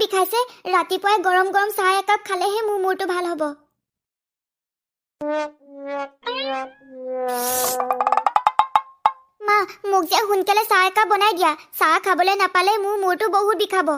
বিষাইছে ৰাতিপুৱাই গৰম গৰম চাহ একাপ খালেহে মোৰ মূৰটো ভাল হ'ব মা মোক যে সোনকালে চাহ একাপ বনাই দিয়া চাহ খাবলৈ নাপালে মোৰ মূৰটো বহুত বিষাব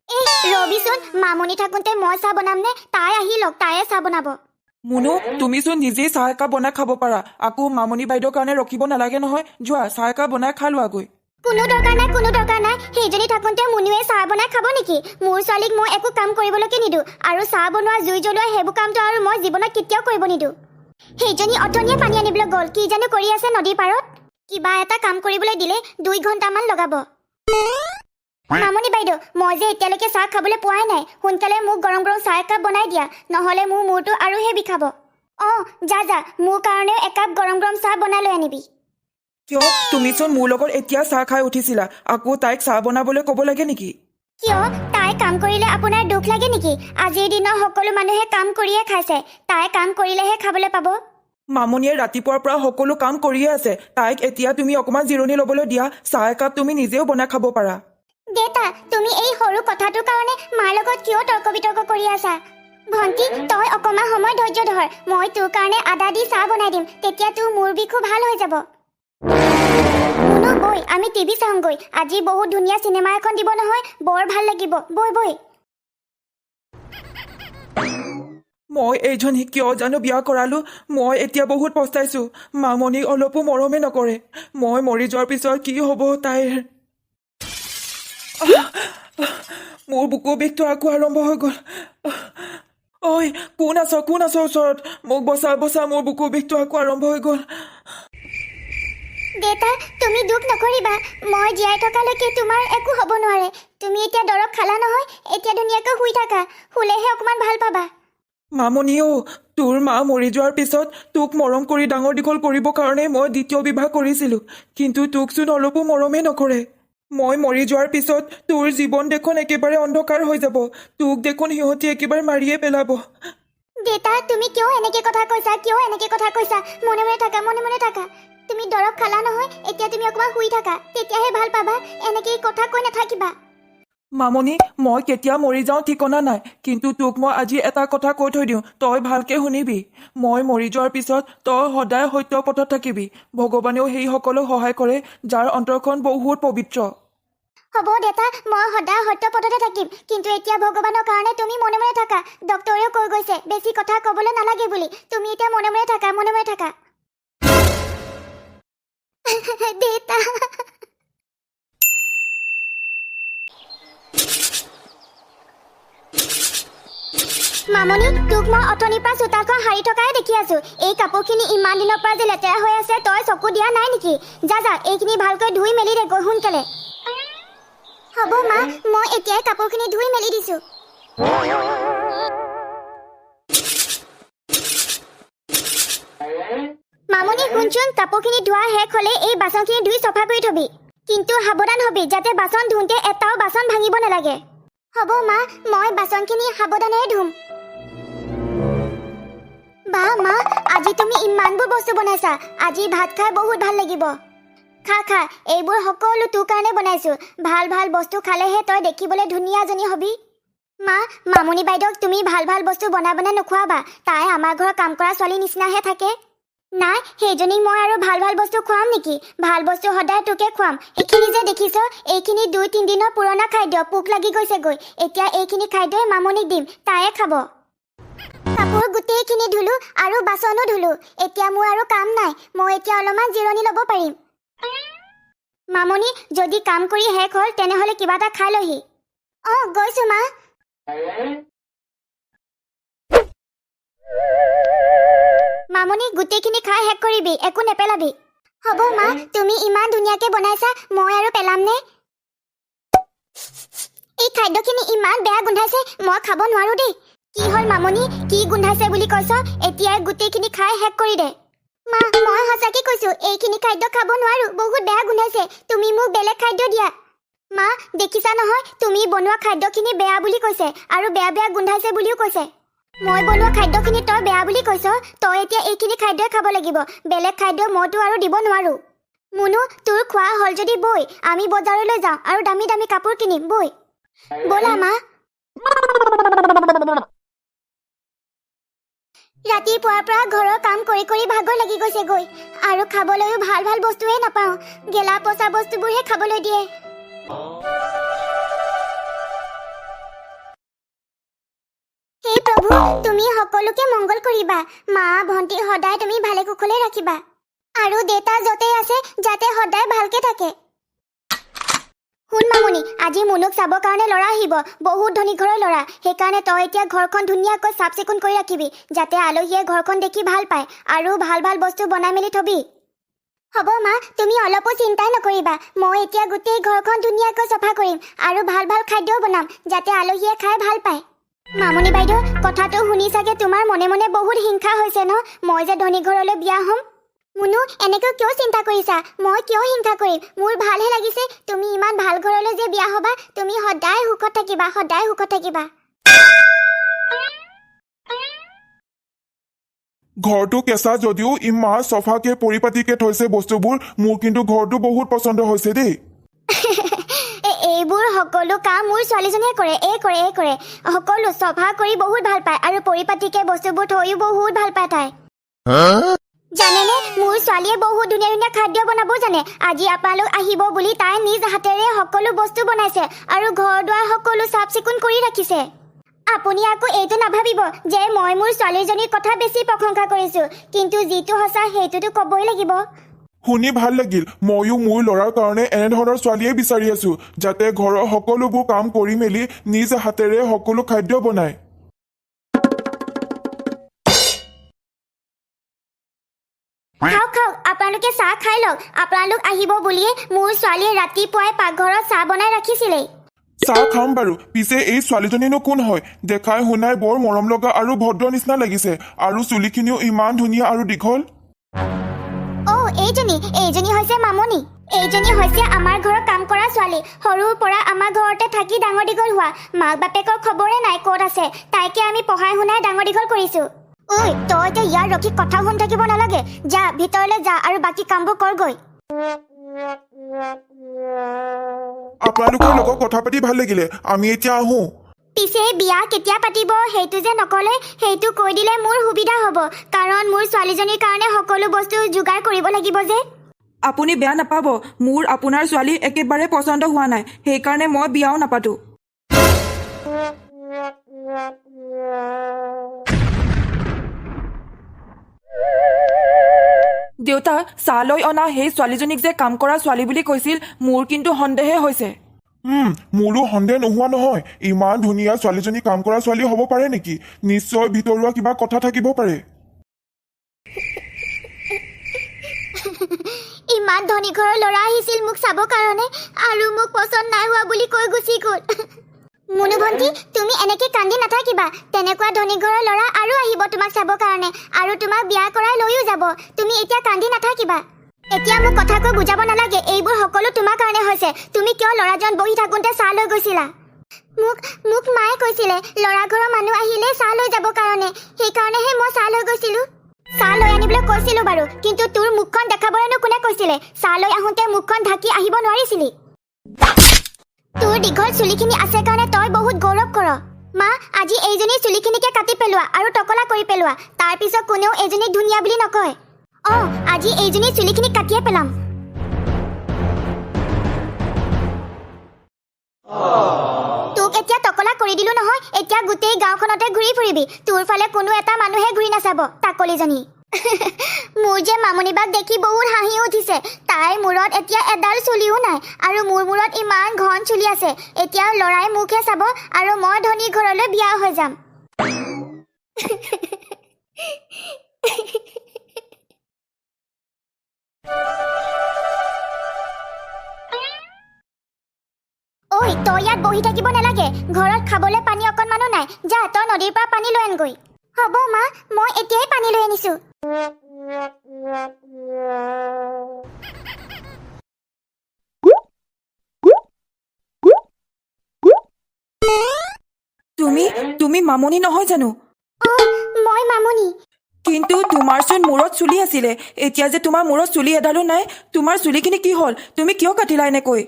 এই ৰবিচোন মামনি থাকোঁতে মই চাহ বনাম নে তাই আহি লওক তাইয়ে চাহ বনাব মুনু তুমিচোন নিজেই চাহ একাপ বনাই খাব পাৰা আকৌ মামনি বাইদেউৰ কাৰণে ৰখিব নালাগে নহয় যোৱা চাহ একাপ বনাই খাই লোৱাগৈ কোনো দৰকাৰ নাই সেইজনী থাকোঁতে মুনুৱে চাহ বনাই খাব নেকি মোৰ ছোৱালীক মই একো কাম কৰিবলৈকে নিদো আৰু চাহ বনোৱা জুই জ্বলোৱা সেইবোৰ কামটো আৰু মই জীৱনত কেতিয়াও কৰিব নিদো সেইজনী অথনিয়ে পানী আনিবলৈ গ'ল কি জানো কৰি আছে নদীৰ পাৰত কিবা এটা কাম কৰিবলৈ দিলে 2 ঘণ্টামান লগাব মামনি বাইদেউ মই যে এতিয়ালৈকে চাহ খাবলৈ পোৱাই নাই সোনকালে মোক গৰম গৰম চাহ একাপ বনাই দিয়া নহ'লে মোৰ মূৰটো আৰুহে বিষাব যা মোৰ কাৰণেও একাপ গৰম গৰম চাহ বনাই লৈ আনিবি কিয় তুমিচোন মোৰ লগত এতিয়া চাহ খাই উঠিছিলা আকৌ তাইক চাহ বনাবলৈ ক'ব লাগে নেকি কিয় তাই কাম কৰিলে আপোনাৰ দুখ লাগে নেকি আজিৰ দিনৰ সকলো মানুহে কাম কৰিয়ে খাইছে তাই কাম কৰিলেহে খাবলৈ পাব মামনিয়ে ৰাতিপুৱাৰ পৰা সকলো কাম কৰিয়ে আছে তাইক এতিয়া তুমি অকণমান জিৰণি ল'বলৈ দিয়া চাহ একাপ তুমি নিজেও বনাই খাব পাৰা দেতা তুমি এই সৰু কথাটোৰ কাৰণে মাৰ লগত কিয় তৰ্ক বিতৰ্ক কৰি আছা ভণ্টি তই অকণমান সময় ধৈৰ্য ধৰ মই তোৰ কাৰণে আদা দি চাহ বনাই দিম তেতিয়া তোৰ মূৰ বিষো ভাল হৈ যাব মুনু বৈ আমি টিভি চাওঁগৈ আজি বহুত ধুনীয়া চিনেমা এখন দিব নহয় বৰ ভাল লাগিব বৈ মই এইজনীক কিয় জানো বিয়া কৰালো মই এতিয়া বহুত পস্তাইছো মামনিক অলপো মৰমে নকৰে মই মৰি যোৱাৰ পিছত কি হ'ব তাইৰ মোৰ বুকু বিষটো আকৌ আৰম্ভ হৈ গ'ল ঐ কোন আছ ওচৰত মোক বচা মোৰ বুকু বিষটো আকৌ আৰম্ভ হৈ গ'ল দেতা তুমি দুখ নকৰিবা মই জীয়াই থকালৈকে তোমাৰ একো হ'ব নোৱাৰে তুমি এতিয়া দৰৱ খালা নহয় এতিয়া ধুনীয়াকৈ শুই থাকা শুলেহে অকণমান ভাল পাবা মামনিও তোৰ মা মৰি যোৱাৰ পিছত তোক মৰম কৰি ডাঙৰ দীঘল কৰিবৰ কাৰণে মই দ্বিতীয় বিবাহ কৰিছিলোঁ কিন্তু তোকচোন অলপো মৰমেই নকৰে মই মৰি যোৱাৰ পিছত তোৰ জীৱন দেখোন একেবাৰে অন্ধকাৰ হৈ যাব তোক দেখোন সিহঁতি একেবাৰে মাৰিয়ে পেলাব দেতা তুমি কিয় এনেকে কথা কৈছা মনে মনে থাকা তুমি দৰৱ খালা নহয় এতিয়া তুমি অকণমান শুই থাকা তেতিয়াহে ভাল পাবা এনেকে কথা কৈ নাথাকিবা মামনি মই কেতিয়া মৰি যাওঁ ঠিকনা নাই কিন্তু তোক মই আজি এটা কথা কৈ থৈ দিওঁ তই ভালকে শুনিবি মই মৰি যোৱাৰ পিছত তই সদায় সত্য পথত থাকিবি ভগৱানেও সেইসকলক সহায় কৰে যাৰ অন্তৰখন বহুত পবিত্ৰ হ'ব দেতা মই সদায় সত্য পথতে থাকিম কিন্তু এতিয়া ভগৱানৰ কাৰণে তুমি মনে মনে থাকা ডক্টৰেও কৈ গৈছে বেছি কথা ক'বলৈ নালাগে বুলি তুমি এতিয়া মনে মনে থাকা দেতা মামনি তোক মই অথনিৰ পৰা চোতালখন সাৰি থকাই দেখি আছো এই কাপোৰখিনি ইমান দিনৰ পৰা যে লেতেৰা হৈ আছে তই চকু দিয়া নাই নেকি যা এইখিনি ভালকৈ ধুই মেলি দে গৈ সোনকালে হ'ব মা মই এতিয়াই কাপোৰখিনি ধুই মেলি দিছো মামনি শুনচোন কাপোৰখিনি ধোৱা শেষ হ'লে এই বাচনখিনি ধুই চফা কৰি থবি কিন্তু সাৱধান হবি যাতে বাচন ধুওঁতে এটাও বাচন ভাঙিব নালাগে হ'ব মা মই বাচনখিনি সাৱধানেৰে ধুম বা মা আজি তুমি ইমানবোৰ বস্তু বনাইছা আজি ভাত খাই বহুত ভাল লাগিব খা এইবোৰ সকলো তোৰ কাৰণে বনাইছো ভাল বস্তু খালেহে তই দেখিবলৈ ধুনীয়াজনী হবি মা মামনি বাইদেউক তুমি ভাল বস্তু বনাই নোখোৱাবা তাই আমাৰ ঘৰৰ কাম কৰা ছোৱালী নিচিনাহে থাকে নাই সেইজনীক মই আৰু ভাল বস্তু খুৱাম নেকি ভাল বস্তু সদায় তোকে খুৱাম এইখিনি যে দেখিছ এইখিনি 2-3 দিনৰ পুৰণা খাদ্য পোক লাগি গৈছেগৈ এতিয়া এইখিনি খাদ্যই মামনিক দিম তাইয়ে খাব কাপোৰ গোটেইখিনি ধুলো আৰু বাচনো ধুলো এতিয়া মোৰ আৰু কাম নাই মই এতিয়া অলপমান জিৰণি ল'ব পাৰিম মামনি যদি কাম কৰি শেষ হ'ল তেনেহ'লে কিবা এটা খাই লহি গৈছো মা মামনি গোটেইখিনি খাই শেষ কৰিবি একো নেপেলাবি হ'ব মা তুমি ইমান ধুনীয়াকৈ বনাইছা মই আৰু পেলাম নে এই খাদ্যখিনি ইমান বেয়া গোন্ধাইছে মই খাব নোৱাৰো দেই কি হ'ল মামনি কি গোন্ধাইছে বুলি কৈছ এতিয়াই গোটেইখিনি খাই শেষ কৰি দে মা মই সঁচাকৈ কৈছো এইখিনি খাদ্য খাব নোৱাৰো বহুত বেয়া গোন্ধাইছে তুমি মোক বেলেগ খাদ্য দিয়া মা দেখিছা নহয় তুমি বনোৱা খাদ্যখিনি বেয়া বুলি কৈছে আৰু বেয়া গোন্ধাইছে বুলিও কৈছে মই বনোৱা খাদ্যখিনি তই বেয়া বুলি কৈছ তই এতিয়া এইখিনি খাদ্যই খাব লাগিব বেলেগ খাদ্য মইতো আৰু দিব নোৱাৰো মুনু তোৰ খোৱা হ'ল যদি বৈ আমি বজাৰলৈ যাওঁ আৰু দামী কাপোৰ কিনিম বৈ ব'লা মা ৰাতিপুৱাৰ পৰা ঘৰৰ কাম কৰি কৰি ভাগৰ লাগি গৈছেগৈ আৰু খাবলৈও ভাল ভাল বস্তুৱে নাপাওঁ গেলা পচা বস্তুবোৰহে খাবলৈ দিয়ে হে প্ৰভু তুমি সকলোকে মংগল কৰিবা মা ভণ্টি সদায় তুমি ভালে কুশলে ৰাখিবা আৰু দেতা য'তে আছে যাতে সদায় ভালকে থাকে শুন মামনি আজি মুনুক চাবৰ কাৰণে ল'ৰা আহিব বহুত ধনী ঘৰৰ ল'ৰা সেইকাৰণে তই এতিয়া ঘৰখন ধুনীয়াকৈ চাফ চিকুণ কৰি ৰাখিবি যাতে আলহীয়ে ঘৰখন দেখি ভাল পায় আৰু ভাল ভাল বস্তু বনাই মেলি থবি হ'ব মা তুমি অলপো চিন্তাই নকৰিবা মই এতিয়া গোটেই ঘৰখন ধুনীয়াকৈ চাফা কৰিম আৰু ভাল ভাল খাদ্যও বনাম যাতে আলহীয়ে খাই ভাল পায় মামনি বাইদেউ কথাটো শুনি চাগে তোমাৰ মনে মনে বহুত হিংসা হৈছে ন মই যে ধনী ঘৰলৈ বিয়া হ'ম মুনু এনেকৈ কিয় চিন্তা কৰিছা মই কিয় হিংসা কৰিম মোৰ ভালহে লাগিছে তুমি ইমান ভাল ঘৰলৈ যে বিয়া হ'বা তুমি সদায় সুখত থাকিবা ঘৰটো কেঁচা যদিও ইমান চফাকে পৰিপাটিকে থৈছে বস্তুবোৰ মোৰ কিন্তু ঘৰটো বহুত পচন্দ হৈছে দেই এইবোৰ সকলো কাম মোৰ ছোৱালীজনীয়ে কৰে এই কৰে সকলো চফা কৰি বহুত ভাল পায় আৰু পৰিপাটিকে বস্তুবোৰ থৈও বহুত ভাল পায় তাই জানেনে মোৰ ছোৱালীয়ে বহুত ধুনীয়া ধুনীয়া খাদ্য বনাব জানে আজি আপোনালোক আহিব বুলি তাই নিজ হাতেৰে সকলো বস্তু বনাইছে আৰু ঘৰ দুৱাৰ সকলো চাফ চিকুণ কৰি ৰাখিছে আপুনি আকৌ এইটো নাভাবিব যে মই মোৰ ছোৱালীজনীৰ কথা বেছি প্ৰশংসা কৰিছো কিন্তু যিটো সঁচা সেইটোতো ক'বই লাগিব শুনি ভাল লাগিল ময়ো মোৰ ল'ৰাৰ কাৰণে এনেধৰণৰ ছোৱালীয়ে বিচাৰি আছো যাতে ঘৰৰ সকলোবোৰ কাম কৰি মেলি নিজ হাতেৰে সকলো খাদ্য বনায় খাওক আপোনালোকে চাহ খাই লওক আপোনালোক আহিব বুলিয়ে মোৰ ছোৱালীয়ে ৰাতিপুৱাই পাকঘৰত চাহ বনাই ৰাখিছিলেই চাহ খাম বাৰু পিছে এই ছোৱালীজনীনো কোন হয় দেখাই শুনাই বৰ মৰম লগা আৰু ভদ্ৰ নিচিনা লাগিছে আৰু চুলিখিনিও ইমান ধুনীয়া আৰু দীঘল এইজনী হৈছে মামনি এইজনী হৈছে আমাৰ ঘৰৰ কাম কৰা ছোৱালী সৰুৰ পৰা আমাৰ ঘৰতে থাকি ডাঙৰ দীঘল হোৱা মাক বাপেকৰ খবৰে নাই ক'ত আছে তাইকে আমি পঢ়াই শুনাই ডাঙৰ দীঘল কৰিছো ঐ তই এতিয়া ইয়াৰ ৰখি কথা শুনি থাকিব নালাগে যা ভিতৰলৈ যা আৰু বাকী কামবোৰ কৰগৈ আপোনালোকৰ লগত কথা পাতি ভাল লাগিলে আমি এতিয়া আহোঁ পিছে বিয়া কেতিয়া পাতিব সেইটো যে নকলে সেইটো কৈ দিলে মোৰ সুবিধা হ'ব কাৰণ মোৰ ছোৱালীজনীৰ কাৰণে সকলো বস্তু যোগাৰ কৰিব লাগিব যে আপুনি বেয়া নাপাব মোৰ আপোনাৰ ছোৱালী একেবাৰে পচন্দ হোৱা নাই সেইকাৰণে মই বিয়াও নাপাতো দেউতা চাহ লৈ অনা সেই ছোৱালীজনীক যে কাম কৰা ছোৱালী বুলি কৈছিল মোৰ কিন্তু সন্দেহে হৈছে মোৰো সন্দেহ নোহোৱা নহয় ইমান ধুনীয়া ছোৱালীজনী কাম কৰা ছোৱালী হ'ব পাৰে নেকি নিশ্চয় ভিতৰুৱা কিবা কথা থাকিব পাৰে ইমান ধনী ঘৰৰ ল'ৰা আহিছিল মোক চাব কাৰণে আৰু মোক পছন্দ নাই হোৱা বুলি কৈ গুচি গ'ল মুনু ভণ্টি তুমি এনেকে কান্দি নাথাকিবা তেনেকুৱা ধনী ঘৰৰ ল'ৰা আৰু আহিব তোমাক চাব কাৰণে আৰু তোমাক বিয়া কৰাই লৈও যাব তুমি এতিয়া কান্দি নাথাকিবা এতিয়া মোক কথা কৈ বুজাব নালাগে এইবোৰ সকলো তোমাৰ কাৰণে হৈছে তুমি কিয় ল'ৰাজন বহি থাকোঁতে চাহ লৈ গৈছিলা মোক মায়ে কৈছিলে ল'ৰা ঘৰৰ মানুহ আহিলে চাহ লৈ যাব কাৰণে সেইকাৰণেহে মই চাহ লৈ গৈছিলো চাহ লৈ আনিবলৈ কৈছিলো বাৰু কিন্তু তোৰ মুখখন দেখাবলৈনো কোনে কৈছিলে চাহ লৈ আহোঁতে মুখখন ঢাকি আহিব নোৱাৰিছিলি তোৰ দীঘল চুলিখিনি আছে কাৰণে তই বহুত গৌৰৱ কৰ মা আজি এইজনী চুলিখিনিকে কাটি পেলোৱা আৰু টকলা কৰি পেলোৱা তাৰপিছত কোনেও এইজনীক ধুনীয়া বুলি নকয় আজি এইজনী চুলিখিনি কাটিয়ে পেলাম তোক এতিয়া টকলা কৰি দিলো নহয় এতিয়া গোটেই গাঁওখনতে ঘূৰি ফুৰিবি তোৰ ফালে কোনো এটা মানুহে ঘূৰি নাচাব টাকলিজনী মোৰ যে মামনি বাক দেখি বহুত হাঁহি উঠিছে তাইৰ মূৰত এতিয়া এডাল চুলিও নাই আৰু মোৰ মূৰত ইমান ঘন চুলি আছে এতিয়া ল'ৰাই মুখহে চাব আৰু মই ধনী ঘৰলৈ বিয়া হৈ যাম ঐ তই ইয়াত বহি থাকিব নালাগে ঘৰত খাবলৈ পানী অকণমানো নাই যা তই নদীৰ পৰা পানী লৈ আনগৈ হ'ব মা মই এতিয়াই পানী লৈ আনিছো তুমি মামনি নহয় জানো মই মামনি কিন্তু তোমাৰচোন মূৰত চুলি আছিলে এতিয়া যে তোমাৰ মূৰত চুলি এডালো নাই তোমাৰ চুলিখিনি কি হ'ল তুমি কিয় কাটিলা এনেকৈ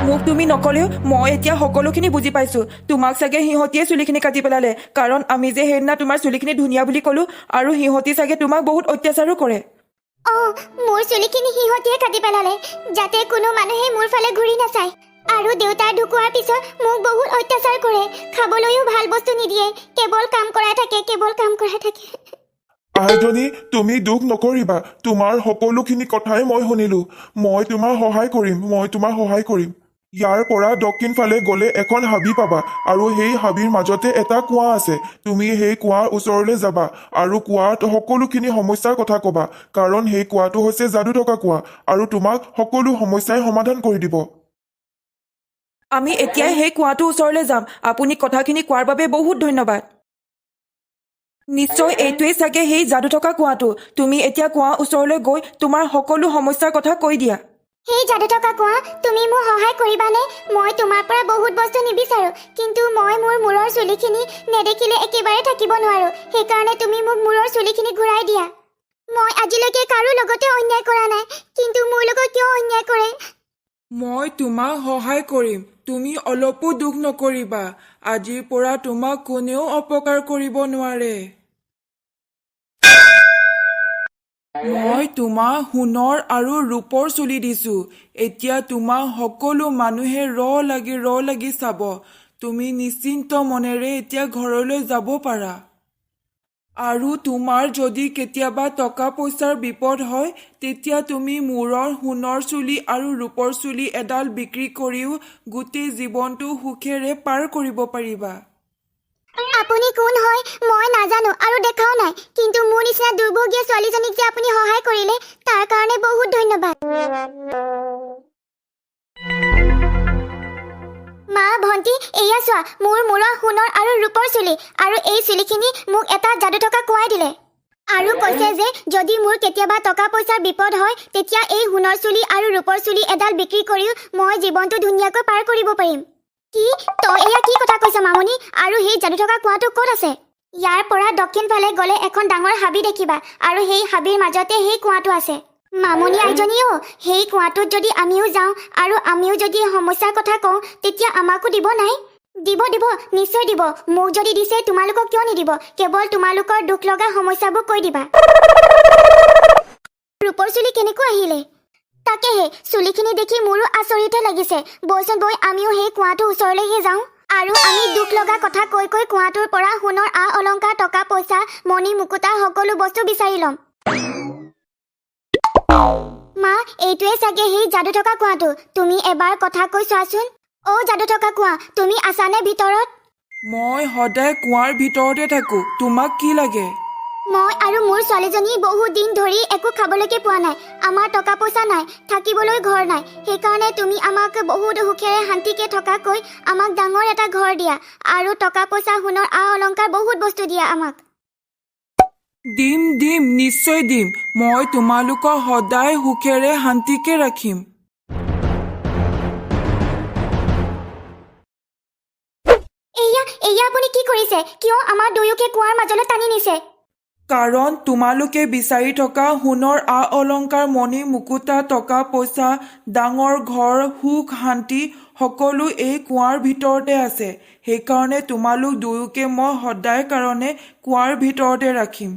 মোক তুমি নকলেও মই এতিয়া সকলোখিনি বুজি পাইছো। তোমাক চাগে সিহঁতিয়ে চুলিখিনি কাটি পেলালে, কাৰণ আমি যে সেইদিনা তোমাৰ চুলিখিনি ধুনীয়া বুলি ক'লো, আৰু সিহঁতি চাগে তোমাক বহুত অত্যাচাৰো কৰে। মোৰ চুলিখিনি সিহঁতিয়ে কাটি পেলালে, যাতে কোনো মানুহে মোৰ ফালে ঘূৰি নাচায়। আৰু দেউতাৰ ঢুকোৱাৰ পিছত মোক বহুত অত্যাচাৰ কৰে, খাবলৈও ভাল বস্তু নিদিয়ে, কেৱল কাম কৰাই থাকে। আইজনী, তুমি দুখ নকৰিবা। তোমাৰ সকলোখিনি কথাই মই শুনিলো। মই তোমাৰ সহায় কৰিম। ইয়াৰ পৰা দক্ষিণ ফালে গ'লে এখন হাবি পাবা, আৰু সেই হাবিৰ মাজতে এটা কুঁৱা আছে। তুমি সেই কুঁৱাৰ ওচৰলৈ যাবা আৰু কুঁৱাত সকলোখিনি সমস্যাৰ কথা ক'বা, কাৰণ সেই কুঁৱাটো হৈছে যাদু থকা কুঁৱা, আৰু তোমাক সকলো সমস্যাই সমাধান কৰি দিব। আমি এতিয়াই সেই কুঁৱাটোৰ ওচৰলৈ যাম। আপুনি কথাখিনি কোৱাৰ বাবে বহুত ধন্যবাদ। নিশ্চয় এইটোৱেই চাগে সেই যাদু থকা কুঁৱাটো। তুমি এতিয়া কুঁৱাৰ ওচৰলৈ গৈ তোমাৰ সকলো সমস্যাৰ কথা কৈ দিয়া। সেই যাদু থকা কোৱা, তুমি মোক সহায় কৰিবানে? মই তোমাৰ পৰা বহুত বস্তু নিবিচাৰো, কিন্তু মই মোৰ মূৰৰ চুলিখিনি নেদেখিলে একেবাৰে থাকিব নোৱাৰো। সেইকাৰণে তুমি মোক মূৰৰ চুলিখিনি ঘূৰাই দিয়া। মই আজিলৈকে কাৰো লগতে অন্যায় কৰা নাই, কিন্তু মোৰ লগত কিয় অন্যায় কৰে? মই তোমাক সহায় কৰিম। তুমি অলপো দুখ নকৰিবা। আজিৰ পৰা তোমাক কোনেও অপকাৰ কৰিব নোৱাৰে। মই তোমাক সোণৰ আৰু ৰূপৰ চুলি দিছো। এতিয়া তোমাক সকলো মানুহে ৰ লাগি চাব। তুমি নিশ্চিন্ত মনেৰে এতিয়া ঘৰলৈ যাব পাৰা। আৰু তোমাৰ যদি কেতিয়াবা টকা পইচাৰ বিপদ হয়, তেতিয়া তুমি মূৰৰ সোণৰ চুলি আৰু ৰূপৰ চুলি এডাল বিক্ৰী কৰিও গোটেই জীৱনটো সুখেৰে পাৰ কৰিব পাৰিবা। আপুনি কোন হয় মই নাজানো আৰু দেখাও নাই, কিন্তু মোৰ নিচিনা দুৰ্ভগীয়া ছোৱালীজনীক যে আপুনি সহায় কৰিলে, তাৰ কাৰণে বহুত ধন্যবাদ। মা, ভণ্টি, এয়া চোৱা, মোৰ মূৰৰ সোণৰ আৰু ৰূপৰ চুলি, আৰু এই চুলিখিনি মোক এটা যাদু থকা কুঁৱাই দিলে। আৰু কৈছে যে যদি মোৰ কেতিয়াবা টকা পইচাৰ বিপদ হয়, তেতিয়া এই সোণৰ চুলি আৰু ৰূপৰ চুলি এডাল বিক্ৰী কৰিও মই জীৱনটো ধুনীয়াকৈ পাৰ কৰিব পাৰিম। কি? তই এয়া কি কথা কৈছ মামনি? আৰু সেই যাদু থকা কুঁৱাটো ক'ত আছে? ইয়াৰ পৰা দক্ষিণ ফালে গ'লে এখন ডাঙৰ হাবি দেখিবা, আৰু সেই হাবিৰ মাজতে সেই কুঁৱাটো আছে। মামনি আইজনীও, সেই কুঁৱাটোত যদি আমিও যাওঁ আৰু আমিও যদি সমস্যাৰ কথা কওঁ, তেতিয়া আমাকো দিব নাই? দিব, নিশ্চয় দিব। মোক যদি দিছে, তোমালোকক কিয় নিদিব? কেৱল তোমালোকৰ দুখ লগা সমস্যাবোৰ কৈ দিবা। ৰূপৰ চুলি কেনেকৈ আহিলে? তাকেহে, চুলিখিনি দেখি মোৰো আচৰিতহে লাগিছে। বৈচোন বৈ, আমিও সেই কুঁৱাটোৰ ওচৰলৈহে যাওঁ, আৰু আমি দুখ লগা কথা কৈ কুঁৱাটোৰ পৰা সোণৰ অলংকাৰ, টকা পইচা, মণি মুকুতা সকলো বস্তু বিচাৰি ল'ম। মা, এইটোৱে চাগে সেই যাদু থকা কুঁৱাটো। তুমি এবাৰ কথা কৈ চোৱাচোন। যাদু থকা কুঁৱা, তুমি আছানে ভিতৰত? মই সদায় কুঁৱাৰ ভিতৰতে থাকো। তোমাক কি লাগে? মই আৰু মোৰ ছোৱালীজনী বহুত দিন ধৰি একো খাবলৈকে পোৱা নাই। আমাৰ টকা পইচা নাই, থাকিবলৈ ঘৰ নাই। সেইকাৰণে তুমি আমাক বহুত সুখেৰে শান্তিকে থকাকৈ আমাক ডাঙৰ এটা ঘৰ দিয়া, আৰু টকা পইচা, সোণৰ অলংকাৰ বহুত বস্তু দিয়া আমাক। দিম, নিশ্চয় দিম। মই তোমালোকক সদায় সুখেৰে শান্তিকে ৰাখিম। এয়া আপুনি কি কৰিছে? কিয় আমাৰ দুয়োকে কুঁৱাৰ মাজলৈ টানি নিছে? কাৰণ তোমালোকে বিচাৰি থকা সোণৰ অলংকাৰ, মণি মুকুতা, টকা পইচা, ডাঙৰ ঘৰ, সুখ শান্তি সকলো এই কুঁৱাৰ ভিতৰতে আছে। সেইকাৰণে তোমালোক দুয়োকে মই সদায় কাৰণে কুঁৱাৰ ভিতৰতে ৰাখিম।